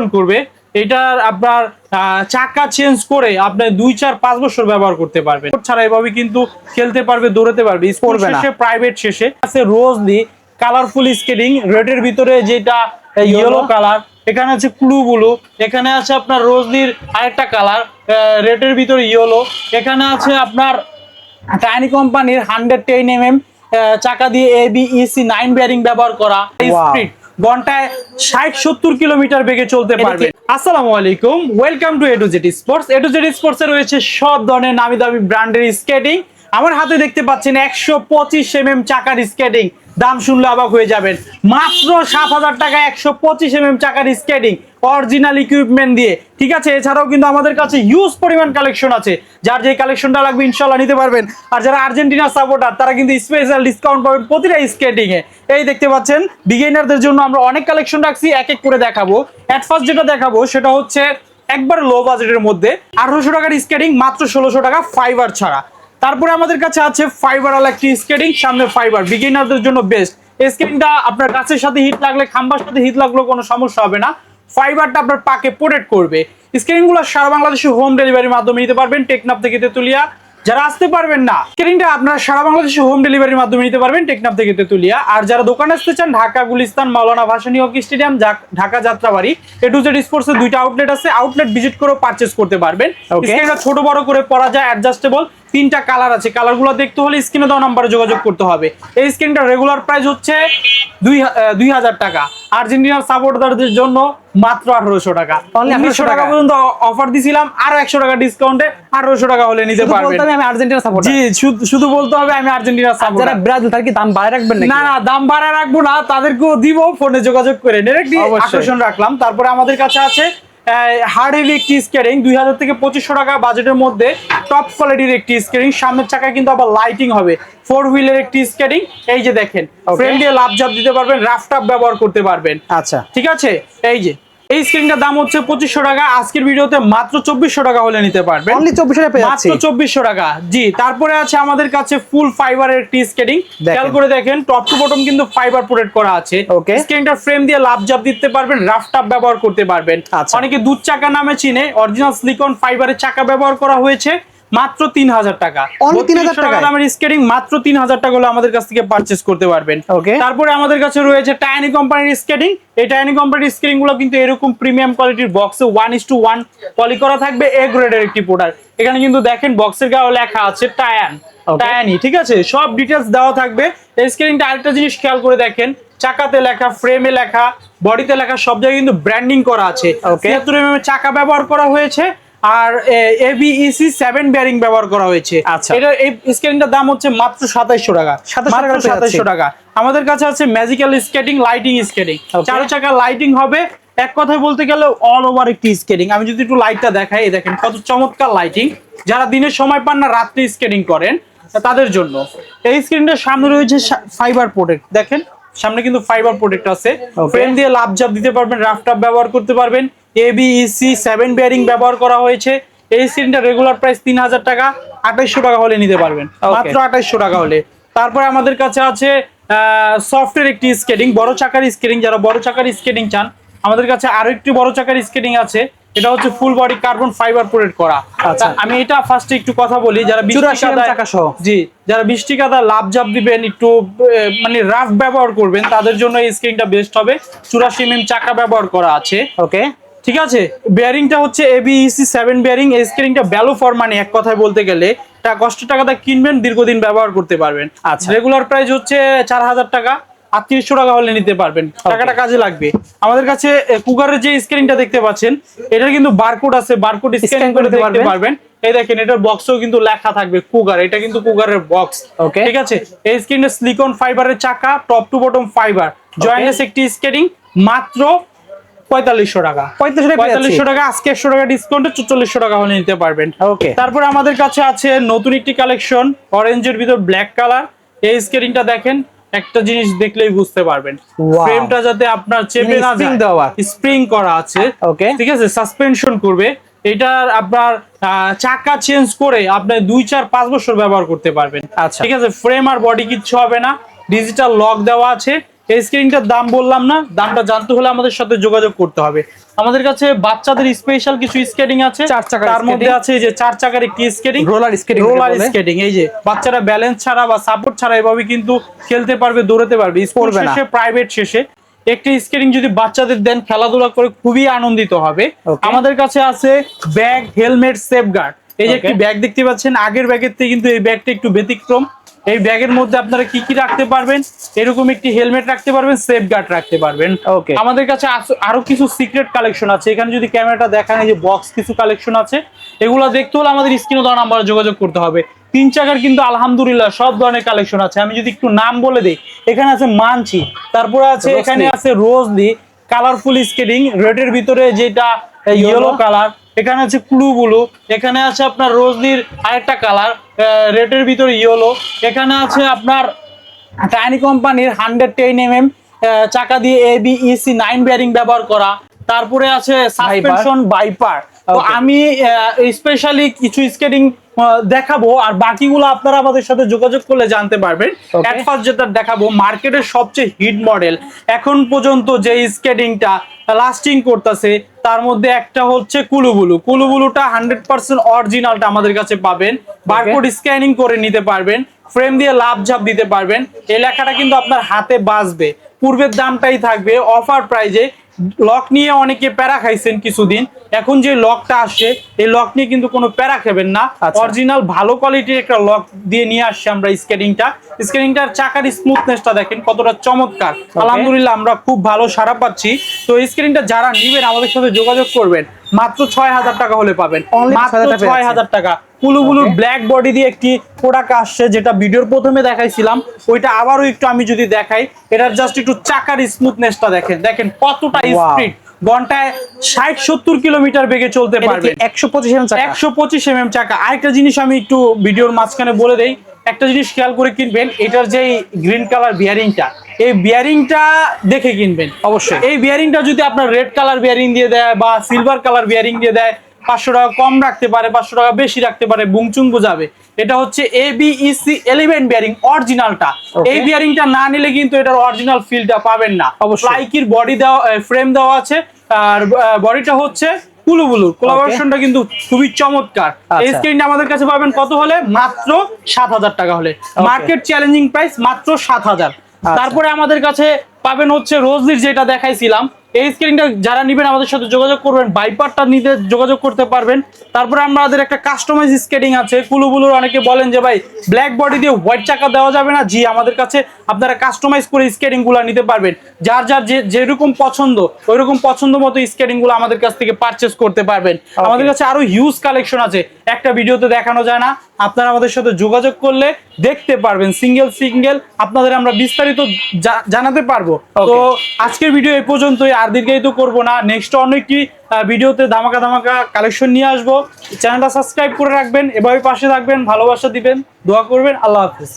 Suspension করবে। এটার আপনার চাকা চেঞ্জ করে আপনি 2-4-5 বছর ব্যবহার করতে পারবেন। ছাড়া এভাবে কিন্তু খেলতে পারবে, দৌড়াতে পারবে, স্কুল শেষে প্রাইভেট শেষে। আছে রোজলি কালারফুল স্কেটিং, রেডের ভিতরে যেটা ইয়েলো কালার, এখানে আছে ক্লু ব্লু, এখানে আছে আপনার রোজলির আরেকটা কালার রেডের ভিতরে ইয়েলো, এখানে আছে আপনার টাইনি কোম্পানির 110 mm চাকা দিয়ে ABEC 9 বেয়ারিং ব্যবহার করা। স্পিড ঘন্টায় 60-70 কিলোমিটার বেগে চলতে পারবে। আসসালামু আলাইকুম, welcome to A to Z sports. A to Z sports এ রয়েছে সব ধরনের নামি দামি ব্র্যান্ডের স্কেটিং। আমার হাতে দেখতে পাচ্ছেন 125 mm চাকার স্কেটিং। দাম শুনলে অবাক হয়ে যাবেন, মাত্র 7,000 টাকা 125 mm চাকার স্কেটিং, অরিজিনাল ইকুইপমেন্ট দিয়ে। ঠিক আছে, এছাড়াও কিন্তু আমাদের কাছে হিউজ পরিমাণ কালেকশন আছে। যার যে কালেকশনটা লাগবে ইনশাআল্লাহ নিতে পারবেন। আর যারা আর্জেন্টিনার সাপোর্টার তারা কিন্তু স্পেশাল ডিসকাউন্ট পাবেন প্রতিটা স্কেটিং এ। এই দেখতে পাচ্ছেন বিগিনারদের জন্য আমরা অনেক কালেকশন রাখছি, এক এক করে দেখাবো। এট ফার্স্ট যেটা দেখাবো সেটা হচ্ছে একবার লো বাজেটের মধ্যে 1800 টাকার স্কেটিং, মাত্র 1600 টাকা ফাইবার ছাড়া। তারপরে আমাদের কাছে আছে ফাইবার আলা একটি স্কেটিং, সামনে ফাইবার, বিগিনারদের জন্য বেস্ট। এই স্কেটিংটা আপনার গাছের সাথে হিট লাগলে, খাম্বার সাথে হিট লাগলেও কোনো সমস্যা হবে না। ফাইবারটা আপনার পাকে প্রোটেক্ট করবে। স্কেটিংগুলো সারা বাংলাদেশে হোম ডেলিভারির মাধ্যমে নিতে পারবেন, টেকনাফ থেকে তেতুলিয়া। যারা আসতে পারবেন না, স্কেটিংটা আপনারা সারা বাংলাদেশে হোম ডেলিভারির মাধ্যমে নিতে পারবেন, টেকনাফ থেকে তেতুলিয়া। আর যারা দোকানে আসতে চান, Dhaka Gulistan, Maulana Bhasani hockey stadium, Dhaka Jatrabari. A to Z sports এর দুইটা আউটলেট আছে, আউটলেট ভিজিট করে পারচেজ করতে পারবেন। স্কেটিংটা ছোট বড় করে পরা যায়, অ্যাডজাস্টেবল। 3টা কালার আছে, কালারগুলো দেখতে হলে স্ক্রিনে দেওয়া নাম্বারে যোগাযোগ করতে হবে। এই স্কেটিংটা রেগুলার প্রাইস হচ্ছে 2000 টাকা। আর্জেন্টিনার সাপোর্টারদের জন্য মাত্র 1800 টাকা। 1900 টাকা পর্যন্ত অফার দিছিলাম, আরো 100 টাকা ডিসকাউন্টে 1800 টাকা হলে নিতে পারবেন। আমি আর্জেন্টিনার সাপোর্টার। জি, শুধু বলতে হবে আমি আর্জেন্টিনার সাপোর্টার। যারা ব্রাজিল তার কি দাম বাড়ায় রাখবেন নাকি? না না, দাম বাড়ায় রাখবো না, তাদেরকেও দিব, ফোনে যোগাযোগ করে ডাইরেক্টলি আকর্ষণ রাখলাম। তারপরে আমাদের কাছে আছে হার্ড হেভি একটি স্কেটিং, 2000 থেকে 2500 টাকা বাজেটের মধ্যে টপ কোয়ালিটির একটি স্কেটিং। সামনের চাকায় কিন্তু আবার লাইটিং হবে, 4 হুইলের একটি স্কেটিং। এই যে দেখেন, ফ্রেম দিয়ে লাভ ঝাপ দিতে পারবেন, রাফ টাপ ব্যবহার করতে পারবেন। আচ্ছা, ঠিক আছে। এই যে এই স্ক্রিনটার দাম হচ্ছে 2500 টাকা, আজকের ভিডিওতে মাত্র 2400 টাকা হলে নিতে পারবেন। অনলি 2400 টাকা পেয়ে যাচ্ছি, মাত্র 2400 টাকা। জি, তারপরে আছে আমাদের কাছে ফুল ফাইবারের একটি স্কেটিং। খেয়াল করে দেখেন, টপ টু বটম কিন্তু ফাইবার প্রোটেক্ট করা আছে। স্ক্রিনটার ফ্রেম দিয়ে লাভ জাপ দিতে পারবেন, রাফ টাপ ব্যবহার করতে পারবেন। অনেকে দুধ চাকা নামে চিনে, অরিজিনাল সিলিকন ফাইবারের চাকা ব্যবহার করা হয়েছে। মাত্র 3000 টাকা, 3000 টাকা দামের স্কেটিং, মাত্র 3000 টাকা হলে আমাদের কাছ থেকে পারচেজ করতে পারবেন। তারপরে আমাদের কাছে রয়েছে টাইনি কোম্পানির স্কেটিং। এই টাইনি কোম্পানির স্কেটিং গুলো কিন্তু এরকম প্রিমিয়াম কোয়ালিটির বক্সে 1:1 পলি করা থাকবে, এ গ্রেডের একটি প্রোডাক্ট। এখানে কিন্তু দেখেন বক্সের গায়ে লেখা আছে টায়ানি। ঠিক আছে, সব ডিটেলস দেওয়া থাকবে। এই স্কেটিংটা আরেকটা জিনিস খেয়াল করে দেখেন, চাকাতে লেখা, ফ্রেমে লেখা, বডিতে লেখা, সব জায়গায় কিন্তু ব্র্যান্ডিং করা আছে। 73 mm চাকা ব্যবহার করা হয়েছে, আর ABEC 7 বেয়ারিং ব্যবহার করা হয়েছে। এটা এই স্কেটিংটার দাম হচ্ছে মাত্র 2700 টাকা। 2700 টাকা। আমাদের কাছে আছে ম্যাজিক্যাল স্কেটিং, লাইটিং স্কেটিং, 4 চাকা লাইটিং হবে। এক কথায় বলতে গেলে অল ওভার একটি স্কেটিং। আমি যদি একটু লাইটটা দেখাই, দেখেন কত চমৎকার লাইটিং। যারা দিনের সময় পান না, রাত্রে স্কেটিং করেন, তাদের জন্য এই স্ক্রিনটার সামনে রয়েছে ফাইবার প্রোটেক্ট। দেখেন সামনে কিন্তু ফাইবার প্রোটেক্ট আছে, ফ্রেম দিয়ে লাভ জাপ দিতে পারবেন, রাফ টাপ ব্যবহার করতে পারবেন। ABEC 7 বেয়ারিং ব্যবহার করা হয়েছে। এই স্ক্রিনটা রেগুলার প্রাইস 3000 টাকা, 2800 টাকা হলে নিতে পারবেন, মাত্র 2800 টাকা হলে। তারপরে আমাদের কাছে আছে সফটের একটি স্কেটিং, বড় চাকার স্কেটিং। যারা বড় চাকার স্কেটিং চান, আমাদের কাছে আরো একটি বড় চাকার স্কেটিং আছে। এটা হচ্ছে full body carbon fibre protect করা। আমি এটা ফার্স্টে একটু কথা বলি, যারা যারা বৃষ্টি কাদা লাভ জাপ দিবেন, একটু মানে রাফ ব্যবহার করবেন, তাদের জন্য এই স্ক্রিনটা বেস্ট হবে। 84 mm চাকা ব্যবহার করা আছে। ঠিক আছে, বেয়ারিংটা হচ্ছে ABEC 7 বেয়ারিং। এই স্কেটিংটা ভ্যালু ফর মানি, এক কথায় বলতে গেলে কষ্ট টাকাটা কিনবেন, দীর্ঘদিন ব্যবহার করতে পারবেন। রেগুলার প্রাইস হচ্ছে 4000 টাকা, 3800 টাকা হলে নিতে পারবেন, টাকাটা কাজে লাগবে। আমাদের কাছে কুকারের যে স্ক্রিনটা দেখতে পাচ্ছেন, এটার কিন্তু বারকোড আছে, বারকোড স্ক্যান করে দেখতে পারবেন। এই দেখেন, এটার বক্সেও কিন্তু লেখা থাকবে কুকার, এটা কিন্তু কুকারের বক্স। ঠিক আছে, এই স্ক্রিনে সিলিকন ফাইবারের চাকা, top to bottom fibre, jointless একটি স্কেটিং, মাত্র 4500 টাকা। 4500 টাকা, আজকে 100 টাকা ডিসকাউন্টে 4400 টাকা হলে নিতে পারবেন। তারপরে আমাদের কাছে আছে নতুন একটি কালেকশন, অরেঞ্জের ভিতর ব্ল্যাক কালার। এই স্কেটিংটা দেখেন, একটা জিনিস দেখলেই বুঝতে পারবেন, ফ্রেমটা যাতে আপনার চেপে না যায়, স্প্রিং করা আছে। ঠিক আছে, সাসপেনশন করবে। এটার আপনার চাকা চেঞ্জ করে আপনি 2-4-5 বছর ব্যবহার করতে পারবেন। ঠিক আছে, ফ্রেম আর বডি কিচ্ছু হবে না, ডিজিটাল লক দেওয়া আছে। এই স্কেটিংটার দাম বললাম না, দামটা জানতে হলে আমাদের সাথে যোগাযোগ করতে হবে। আমাদের কাছে বাচ্চাদের স্পেশাল কিছু স্কেটিং আছে, 4 চাকার তার মধ্যে আছে এই যে 4 চাকার একটি স্কেটিং, রোলার স্কেটিং। এই যে বাচ্চারা ব্যালেন্স ছাড়া বা সাপোর্ট ছাড়া এভাবে কিন্তু খেলতে পারবে, দৌড়াতে পারবে। স্কুল শেষে, প্রাইভেট শেষে একটি স্কেটিং যদি বাচ্চাদের দেন, খেলাধুলা করে খুবই আনন্দিত হবে। আমাদের কাছে আছে ব্যাগ, হেলমেট, সেফগার্ড। এই যে একটি ব্যাগ দেখতে পাচ্ছেন, আগের ব্যাগের থেকে কিন্তু এই ব্যাগটা একটু ব্যতিক্রম। এই ব্যাগের মধ্যে আপনারা কি কি রাখতে পারবেন, এরকম একটি হেলমেট রাখতে পারবেন, সেফগার্ড রাখতে পারবেন। আমাদের কাছে আরো কিছু সিক্রেট কালেকশন আছে। এখানে যদি ক্যামেরাটা দেখান, এই যে বক্স কিছু কালেকশন আছে, এগুলো দেখতে হলে আমাদের স্ক্রিনে দেওয়া নাম্বারে যোগাযোগ করতে হবে। 3 চাকার কিন্তু আলহামদুলিল্লাহ সব ধরনের কালেকশন আছে। আমি যদি একটু নাম বলে দিই, এখানে আছে মানচি, তারপরে আছে এখানে আছে রোজলি, কালারফুল স্কেটিং, রেডের ভিতরে যেটা ইয়েলো কালার, এখানে আছে ক্লু ব্লু, এখানে আছে আপনার রোজলির আরেকটা কালার রেডের ভিতরে ইয়েলো, এখানে আছে আপনার টাইনি কোম্পানির 110mm চাকা দিয়ে ABEC 9 বেয়ারিং ব্যবহার করা, তারপরে আছে সাসপেনশন ভাইপার। তো আমি স্পেশালি কিছু স্কেটিং দেখাবো, আর বাকিগুলো আপনারা আমাদের সাথে যোগাযোগ করলে জানতে পারবেন। এট ফার্স্ট যেটা দেখাবো, মার্কেটের সবচেয়ে হিট মডেল এখন পর্যন্ত যে স্কেটিংটা লাস্টিং করতেছে, তার মধ্যে একটা হচ্ছে কুলুবুলু। কুলুবুলুটা 100% অরিজিনালটা আমাদের কাছে পাবেন, বারকোড স্ক্যানিং করে নিতে পারবেন, ফ্রেম দিয়ে লাভ ঝাপ দিতে পারবেন। এই লেখাটা কিন্তু আপনার হাতে বাজবে, পূর্বের দামটাই থাকবে অফার প্রাইজে। লক নিয়ে অনেকে প্যারা খাইছেন কিছুদিন, এখন যে লকটা আসছে এই লক নিয়ে কিন্তু কোনো প্যারা খাবেন না। অরিজিনাল ভালো কোয়ালিটির একটা লক দিয়ে নিয়ে আসছে আমরা স্কেটিংটার চাকার স্মুথনেসটা দেখেন কতটা চমৎকার। আলহামদুলিল্লাহ আমরা খুব ভালো সাড়া পাচ্ছি। তো স্কেটিংটা যারা নিবেন আমাদের সাথে যোগাযোগ করবেন, মাত্র 6000 টাকা হলে পাবেন, মাত্র 6000 টাকা। কুলুবুলুর ব্ল্যাক বডি দিয়ে একটি প্রোডাক্ট আসছে, যেটা ভিডিওর প্রথমে দেখাইছিলাম, ওইটা আবারও একটু আমি যদি দেখাই, এটার জাস্ট একটু চাকার স্মুথনেসটা দেখেন কতটা স্পিড, ঘন্টায় 60-70 কিলোমিটার বেগে চলতে পারবে। 125mm চাকা। আরেকটা জিনিস আমি একটু ভিডিওর মাঝখানে বলে দেই, একটা জিনিস খেয়াল করে কিনবেন, এটার যে গ্রিন কালার বিয়ারিংটা, এই বিয়ারিংটা দেখে কিনবেন অবশ্যই। এই বিয়ারিংটা যদি আপনার রেড কালার বিয়ারিং দিয়ে দেয় বা সিলভার কালার বিয়ারিং দিয়ে দেয়, 500 টাকা কম রাখতে পারে, 500 টাকা বেশি রাখতে পারে, বুংচুং বোঝাবে। এটা হচ্ছে ABEC 11 বিয়ারিং অরিজিনালটা। এই বিয়ারিংটা না নিলে কিন্তু এটার অরিজিনাল ফিলটা পাবেন না। লাইকির বডি দেওয়া, ফ্রেম দেওয়া আছে, আর বডিটা হচ্ছে কুলুবুলুর কোলাবোরেশনটা কিন্তু খুবই চমৎকার। এই স্ক্রিনটা আমাদের কাছে পাবেন কত হলে? মাত্র 7000 টাকা হলে। মার্কেট চ্যালেঞ্জিং প্রাইস মাত্র 7000। তারপরে আমাদের কাছে পাবেন হচ্ছে রোজলির, যেটা দেখাইছিলাম। এই স্ক্রিনটা যারা নেবেন আমাদের সাথে যোগাযোগ করবেন, ভাইপারটা নিতে যোগাযোগ করতে পারবেন। তারপরে আমাদের একটা কাস্টমাইজ স্কেটিং আছে কুলুবুলুর। অনেকে বলেন যে ভাই ব্ল্যাক বডি দিয়ে হোয়াইট চাকা দেওয়া যাবে না? জি, আমাদের কাছে আপনারা কাস্টমাইজ করে স্কেটিং গুলো নিতে পারবেন। যার যার যেরকম পছন্দ ওইরকম পছন্দ মতো স্কেটিং গুলো আমাদের কাছ থেকে পারচেস করতে পারবেন। আমাদের কাছে আরো হিউজ কালেকশন আছে, একটা ভিডিওতে দেখানো যায় না। আপনারা আমাদের সাথে যোগাযোগ করলে দেখতে পারবেন, সিঙ্গেল আপনাদের আমরা বিস্তারিত জানাতে পারবো। তো আজকের ভিডিও এই পর্যন্তই, আর দীর্ঘায়িত করবো না। নেক্সট অন্য একটি ভিডিওতে ধামাকা কালেকশন নিয়ে আসবো। চ্যানেলটা সাবস্ক্রাইব করে রাখবেন, এভাবে পাশে থাকবেন, ভালোবাসা দিবেন, দোয়া করবেন। আল্লাহ হাফেজ।